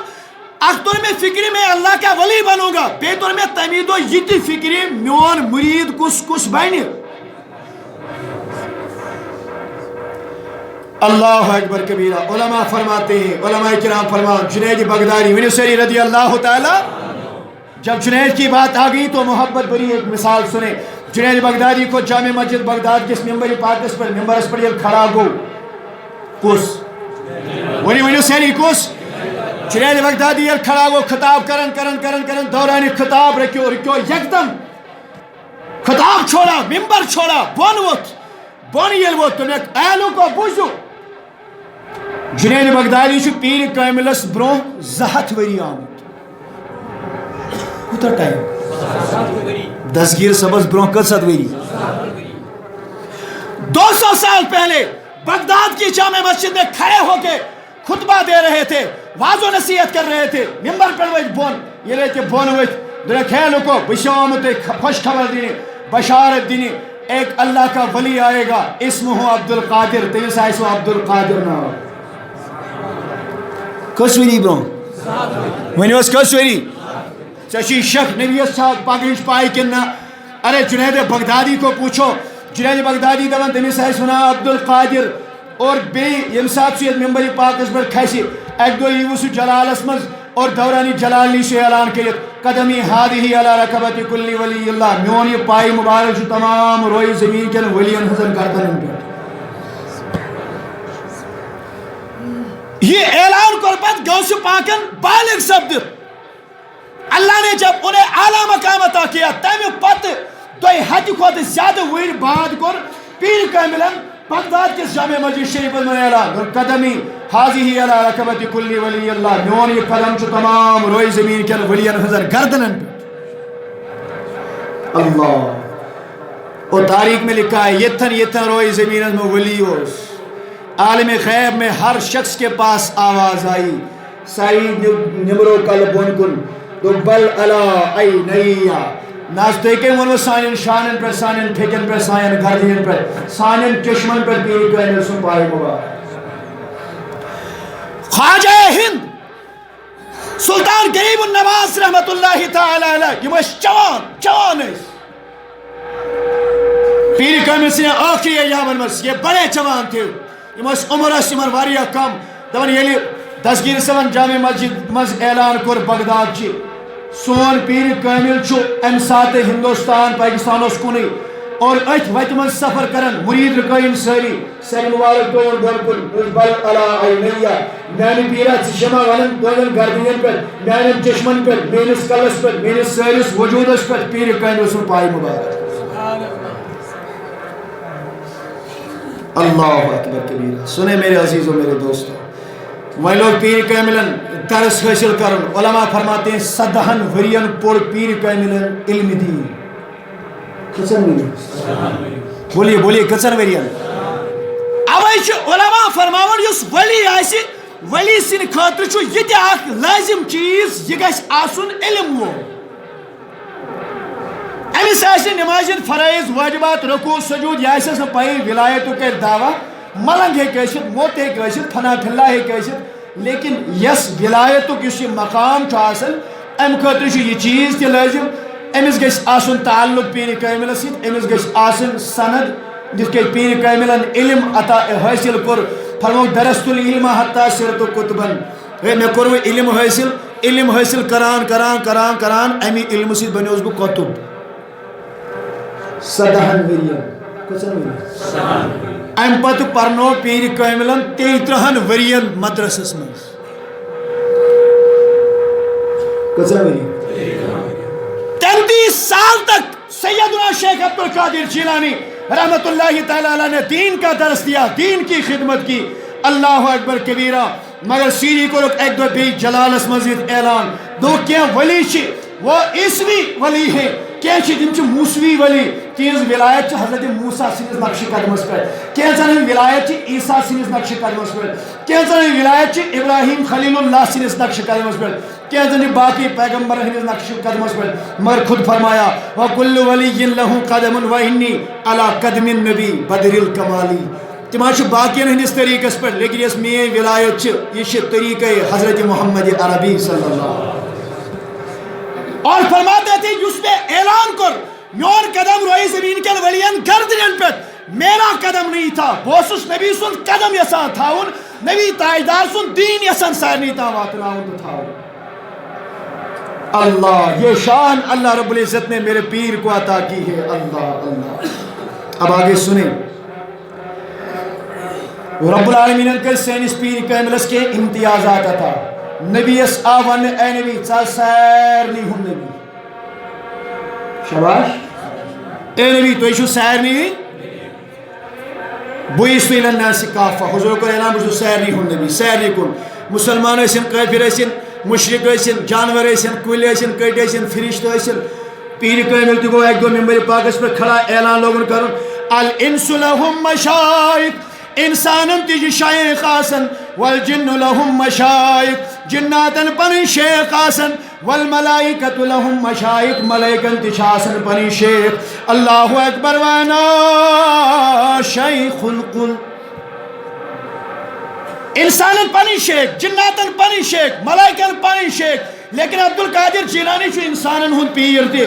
اختر میں فکری میں اللہ کا ولی بنوں گا بے طور میں تمیدو یہ فکری میون مرید کس کس بین اللہ اکبر کبیرہ. علماء فرماتے ہیں، علماء کرام فرمان، جنید بغدادی ونسری رضی اللہ تعالی. جب جنید کی بات آ گئی تو محبت بری ایک مثال سنیں. جنید بغدادی کو جامع مسجد بغداد کس ممبر پاکس پر ممبرس پر یہ کھڑا گو کس ونیو سیری کس جنید بغدادی یہ کھڑا گو خطاب کرن دوران خطاب رکھو یکدم خطاب چھوڑا، ممبر چھوڑا، بون یل ووت تم اہلو کو بوزو. جنید بغدادی چھ پیر کاملس برو 200 وری آمت. کوتاہ ٹائم؟ دستگیر صبس برو 100 وری. 200 سال پہلے بغداد کی جامع مسجد میں کھڑے ہو کے خطبہ دے رہے تھے، واضح و نصیحت کر رہے تھے. ممبر پر ویت بون یہ لیتے بون ویت دلے کھیلو کو بشامت خوش خبر دینی، بشارت دینی. ایک اللہ کا ولی آئے گا، اسمہ عبد القادر، تیس آئیسو عبد القادر نام. کس وری برو ونی اس کس وری چشی شک نبی صاحب پاکش پائی کننا. ارے جنید بغدادی کو پوچھو. جنید بغدادی دون تیس آئیسو نام عبد القادر. اور بے یم ساتھ سید ممبری پاکس پر کھیسی ایک دو یوسو جلال اسمز اور دورانی جلالی سے اعلان کریت قدمی ہادی علی رکبت کلی ولی اللہ. میون یہ پائی مبارک جو تمام روئی زمین کے ولین حضر کردن پہ. یہ اعلان کربت غوث پاکن بالغ سبدت. اللہ نے جب انہیں اعلیٰ مقام عطا کیا تمہیں پتہ دوئی حد کھوت زیادہ ویر بعد کر پیر کاملن بغداد کے جامع مسجد شریف میں اعلان قدمی حاضی علی رکبت کلی ولی اللہ. میون یہ قدم چھ تمام روئی زمین کے ولین حضر گردنن پہ. اللہ اور تاریخ میں لکھا ہے یتھن روئی زمین میں ولی ہوس. عالم غیب میں ہر شخص کے پاس آواز آئی سعید نمرو کل بون کن تو بل علا ای نیا ناستے کے منو سائن شانن پر سائن پھیکن پر سائن گھردین پر سائن چشمن پر پیر کہنے سن پائی مبارک. خواجہ ہند سلطان غریب النواز رحمت اللہ تعالی علیہ یہ مش جوان ہے. پیر کامل سے آخری ایامن مس یہ بڑے جوان تھے. یہ مس عمر اسمر واریہ کم دون یلی دستگیر صاحب جامع مسجد مز اعلان کر بغداد چی سون پیر کامل چھو ام سات ہندوستان پاکستان اس کونی اور ات وت من سفر کرن مرید رکائن ساری مبارک دور برکن بل علا عینیہ میانی پیرا چشمہ ونن دونن گردین پر میانن چشمن پر مینس کلس پر مینس سیرس وجودس پر پیر کامل سن پائی مبارک. اللہ اکبر کبیرہ. سنیں میرے عزیزوں میرے دوستوں وہ لوگ پیر کاملن درس حاصل کرن. علماء فرماتے ہیں 100 ورین پور پیر کاملن علم دین. کچن ورین بولیے کچن ورین. اوے چھ علماء فرماون یس ولی آسی ولی سن خاطر چھ یہ اخ لازم چیز یہ گژھِ آسن علم وول. امس آسہِ نمازن فرائض واجبات رکوع سجود یہ آسٮ۪س نہٕ پَیی ولایتُک کَرِ دعویٰ ملنگ ہیٚکہِ ٲسِتھ موت ہیٚکہِ ٲسِتھ فنا فِلّہ ہیٚکہِ ٲسِتھ لیکن یس ولایتُک یُس یہِ مقام چھُ آسان امہِ خٲطرٕ چھُ یہِ چیٖز تہِ لٲزم أمِس گژھِ آسُن تعلق پیٖرِ کاملس سۭتۍ أمِس گژھِ آسٕنۍ سند یِتھ کٔنۍ پیٖرِ کاملن علم عطا حٲصِل کوٚر فرمووُکھ درست العلم حتیٰ صرت کتبن. ہے مےٚ کوٚر وۄنۍ علم حٲصِل کران امی علمہٕ سۭتۍ بنیوس بہٕ کتب. 100 ورین کچن ورین ام پتہ پرنو پیر کاملن 13 ورین مدرسس من کچن ورین 33 سال تک سیدنا شیخ عبد القادر جیلانی رحمت اللہ تعالی علیہ نے دین کا درس دیا، دین کی خدمت کی. اللہ اکبر کبیرہ. مگر سیری کو ایک دو بھی جلالس مزید اعلان دو کیا ولی چھ وہ عیسوی ولی ہے کیا تم موسوی ولی تہذ ولایت حضرت موسیٰ سندس نقش قدمس پہ کینچن ولایت عیسیٰ سندس نقش قدمس پہ کینچن ولایت ابراہیم خلیل اللہ سندس نقش قدمس پہ کینچن باقی پیغمبر ہندس نقش قدمس پہ. مگر خود فرمایا وَكُلُّ وَلِيٍّ لَهُ قَدَمٌ وَإِنِّي عَلَىٰ قَدْمِ النَّبِي بَدْرِ الْكَمَالِ. تمہ باقین ہندس طریقس پہ لیکن یس مین ولایت یہ طریقہ حضرت محمد عربی صلی اللہ علیہ وسلم. اور فرماتے تھے اس پہ اعلان کر میون قدم روئی زمین کے ولین گردنن پہ میرا قدم نہیں تھا بہت نبی سن قدم یسان تھاؤن نبی تاجدار سن دین یسان سارنی تا واتناؤن تو تھاؤن اللہ یہ شان اللہ رب العزت نے میرے پیر کو عطا کی ہے اللہ اللہ اب آگے سنیں رب العالمین کے سینس پیر کاملس کے امتیازات عطا نبی اس آوان اے نبی چا سیر نہیں ہوں نبی شباش اے نبی تو ایشو سیر نہیں بوئیستو الى الناس کافہ حضور کو اعلان بجھو سیر نہیں ہوں نبی سیر نہیں کن مسلمان ایسن کافر ایسن مشرق ایسن جانور ایسن کل ایسن کٹ ایسن فرشت ایسن پیر کامل تو گو ایک دو ممبر پاکس پر کھڑا اعلان لوگن کرن الانس لهم مشائق انسانن تیجی شیخ آسن والجن لهم مشائق جناتن پنی شیخ آسن والملائکت لهم مشائق ملائکن تشاسن پنی شیخ اللہ اکبر وانا شیخ القل انسانن پنی شیخ جناتن پنی شیخ ملائکن پنی شیخ لیکن عبدالقادر جیلانی چھو انسانن ہن پیر تی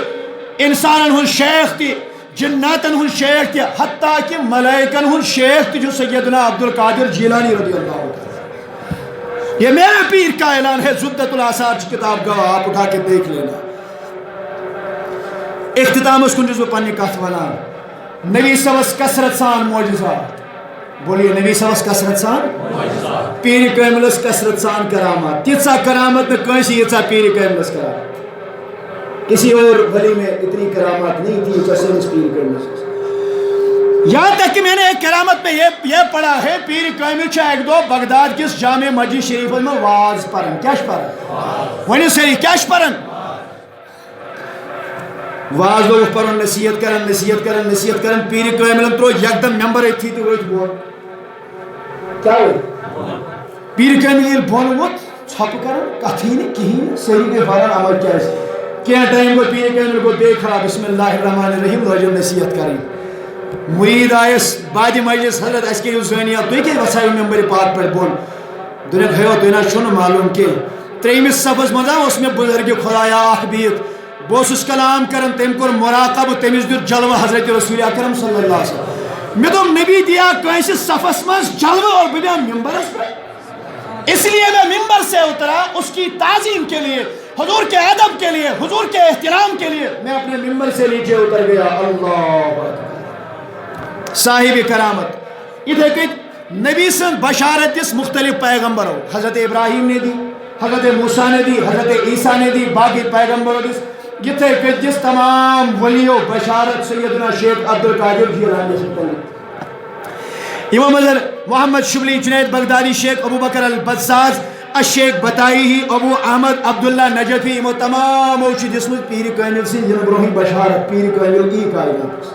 انسانن ہن شیخ تی جناتن ہن شیخ تی حتیٰ کہ ملائکن ہن شیخ تی جو سیدنا عبدالقادر جیلانی رضی اللہ عنہ یہ میرے پیر کا اعلان ہے زبدت الآثار کی کتاب کا آپ اٹھا کے دیکھ لینا اختتام اس کنجز و پانی کاتوانا نبی سوس کسرت سان معجزات بولیے نبی سوس کسرت سان پیر کاملس کسرت سان کرامات تیسا کرامت میں کونسی یہ پیر کاملس کرامات کسی اور ولی میں اتنی کرامات نہیں تھی جیسے اس پیر کاملس یہاں تک کہ میں نے ایک کرامت میں یہ پڑھا ہے پیر کامل چھا ایک دو بغداد کس جامع مسجد شریف میں واز پرن کیا پرن ونی سری کیا پرن واز لوگ پرن نصیحت کرن پیر کامل ترو یکدم ممبر تھی تو وہ بول کیا ہوئی پیر کامل یہ بول وہ چھپ کرن کتھی نہیں کہیں سری کے بارن عمل کیا ہے کیا ٹائم کو پیر کامل کو دیکھا بسم اللہ الرحمن الرحیم رجل نصیحت کریں مرید آئیس بعد مجلس حضرت اسکری حسینیہ تو کہ وسائی ممبر پاک پر بول دنیا بھائیو تو انہا چھوڑ معلوم کہ تریمس صفحس مزا اس میں بزرگ خدایا آخ بیت بوس اس کلام کرن تیم کر مراقب تیمیز دیر جلوہ حضرت رسول اکرم صلی اللہ علیہ وسلم میں تو نبی دیا کوئیسی صفحس مز جلوہ اور ببیا ممبر اس پر اس لیے میں ممبر سے اترا اس کی تعظیم کے لیے حضور کے ادب کے لیے حضور کے احترام کے لیے میں اپنے ممبر سے نیچے اتر گیا اللہ صاحب کرامت یہ دیکھیں نبی سن بشارت جس مختلف پیغمبر ہو حضرت ابراہیم نے دی حضرت موسیٰ نے دی حضرت عیسیٰ نے دی باقی پیغمبر ہو یہ دیکھیں جس تمام ولیوں بشارت سیدنا شیخ عبدالقادر جیلانی سے پہلے امام محمد شبلی جنید بغدادی شیخ ابو بکر البزاز الشیخ بطائی ابو احمد عبداللہ نجفی امام تمام اوچی جسم پیر کامل سے جنبروہی بشارت پیر کامل کی کائنات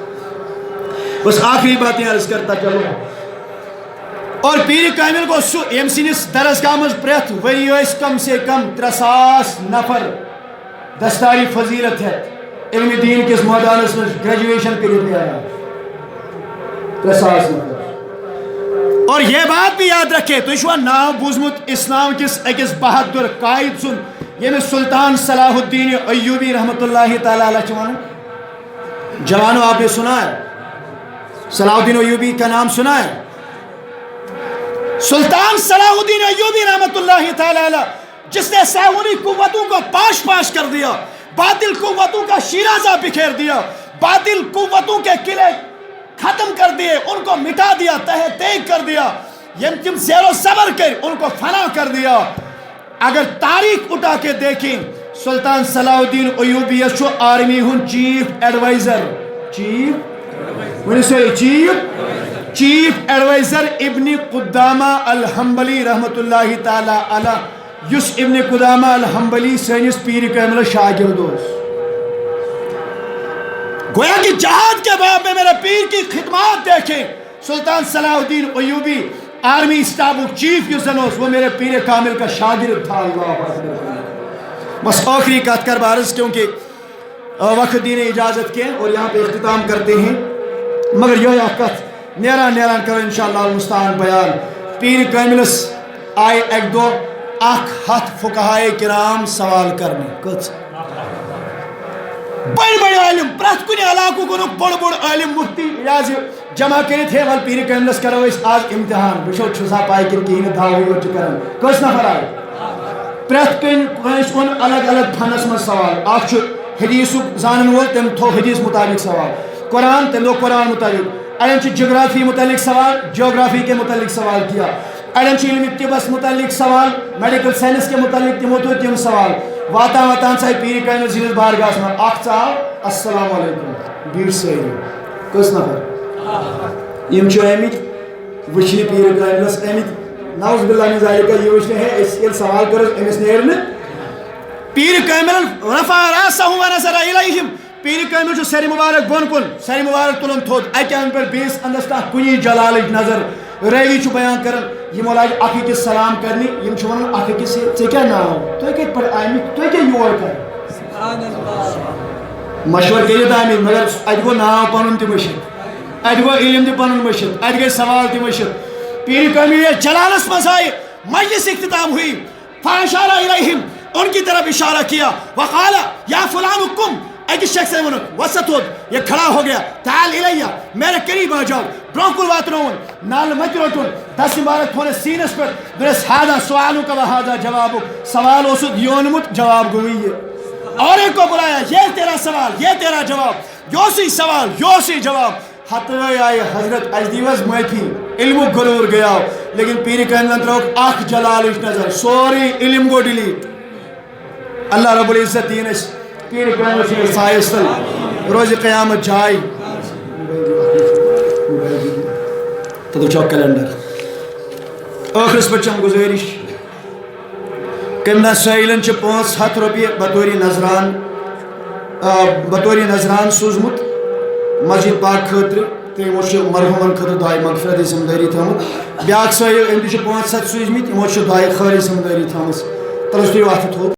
بس آخری باتیں عرض کرتا چلو اور پیر کامل کو ایم سینس درس گامز پریت وری اس کم سے کم 300 نفر دستاری فضیلت ہے علم دین کس میدانس میں گریجویشن کرنے آیا 300 نفر اور یہ بات بھی یاد رکھے تو شو نام بوزمت اسلام کس اکس بہادر قائد سن یہ میں سلطان صلاح الدین ایوبی رحمت اللہ تعالی علیہ جوانو جوانو آپ نے سنا ہے صلاح الدین ایوبی کا نام سنا ہے سلطان صلاح الدین ایوبی رحمت اللہ تعالی علیہ جس نے سامری قوتوں کو پاش پاش کر دیا باطل قوتوں کا شیرازہ بکھیر دیا باطل قوتوں کے قلعے ختم کر دیے ان کو مٹا دیا تہ تیگ کر دیا یم زیر و زبر کر ان کو فنا کر دیا اگر تاریخ اٹھا کے دیکھیں سلطان صلاح الدین ایوبی شو آرمی ہن چیف ایڈوائزر چیف ایڈوائزر ابن قدامہ الحنبلی رحمت اللہ تعالی علیہ یس ابن قدامہ الحنبلی سینس پیر کامل شاگرد گویا کہ جہاد کے باب میں میرے پیر کی خدمات دیکھیں سلطان صلاح الدین ایوبی آرمی اسٹاف چیف یوزنوس وہ میرے پیر کامل کا شاگرد تھا اللہ بس آخری کات کر بارز کیونکہ وقت دین اجازت کے اور یہاں پہ اختتام کرتے ہیں مگر یہ کت نیران کرو انشاءاللہ المستعان بیان پیر کاملس آئے ایک دو اخ ہتھ فقہائے کرام سوال کرنے کچھ بڑ عالم پرت کن علاقہ گنک بڑ عالم مفتی لہذا جمع کرت ہے ول پیر کاملس کرو آج امتحان وچو چھسا پائی کن کہین دعوی یوت کران کس نفر آئے پرت کن کنس اون الگ الگ فنس من سوال اخ حدیث زانن وول تم تھو حدیث مطابق سوال قرآن تم دو قرآن مطابق اڑن جغرافی متعلق سوال جغرافی کے متعلق سوال کیا اڑن علم طبس متعلق سوال میڈیکل سائنس کے متعلق تمو تو تم سوال واتان واتان سا پیر کامل سندس بارگاہس من اخ ژاو السلام علیکم بیٹھ سٲری کس نفر یم چھ آمت وچھنہِ پیر کاملس آمت نعوذ باللہ من ذالک یہ وچھنہِ ہے ییٚلہِ سوال کرس أمس نیرِ نہٕ پیر کامل رفع راسه ونظر الیہم پیر کامل چھ سر مبارک بون کن سر مبارک تلن تھوٚد اکہ اند پہ بیس اندس تحت کنی جلالچ نظر ریلی چھ بیان کرن یمو لاج اکھ أکِس سلام کرنی یم چھ ونان اکھ أکِس ژےٚ کیٛاہ ناو تُہۍ کتہِ پٮ۪ٹھ آمٕتۍ تُہۍ کیٛاہ یور کر مشور کٔرِتھ آمٕتۍ مگر اتہِ گوٚو ناو پنُن تہِ مٔشِتھ اتہِ گوٚو علم تہِ پنُن مٔشِتھ اتہِ گٔے سوال تہِ مٔشِتھ پیر کامل ییٚلہِ جلالس منٛز آیہِ مجلس اختتام ہوئی فاشار الیہم ان کی طرف اشارہ کیا وقال یا فلان کم ایک شخص نے وسط ہود یہ کھڑا ہو گیا تعال الیہ میرے قریب آ جاؤ برونکل واترون نال مت روٹون دس مبارک تھونے سینس پر درس ہادا سوالوں کا وہادا جواب سوال اسد یونمت جواب گوئی اور ایک کو بلایا یہ تیرا سوال یہ تیرا جواب یوسی سوال یوسی جواب حتوی آئی حضرت اجدیوز معافی علم غرور گیا لیکن پیر کامل تروک اخ جلالش نظر سوری علم گو ڈیلیٹ اللہ رب العزت دین اس پیر کامل سے سایستل روز قیامت جائے تو چوک کیلنڈر آخرس بچم گزارش کمنا سائلن چھ 500 روپیہ بطوری نظران سوزمت مسجد پاک خاطر تمو مرحومن خاطر دعائے مغفرت ذمہ داری تھومت بیاکھ سائل ام تہ 500 سوزمت یمو دعائے خیر ذمہ داری تھومس تلس تھی وقت تھو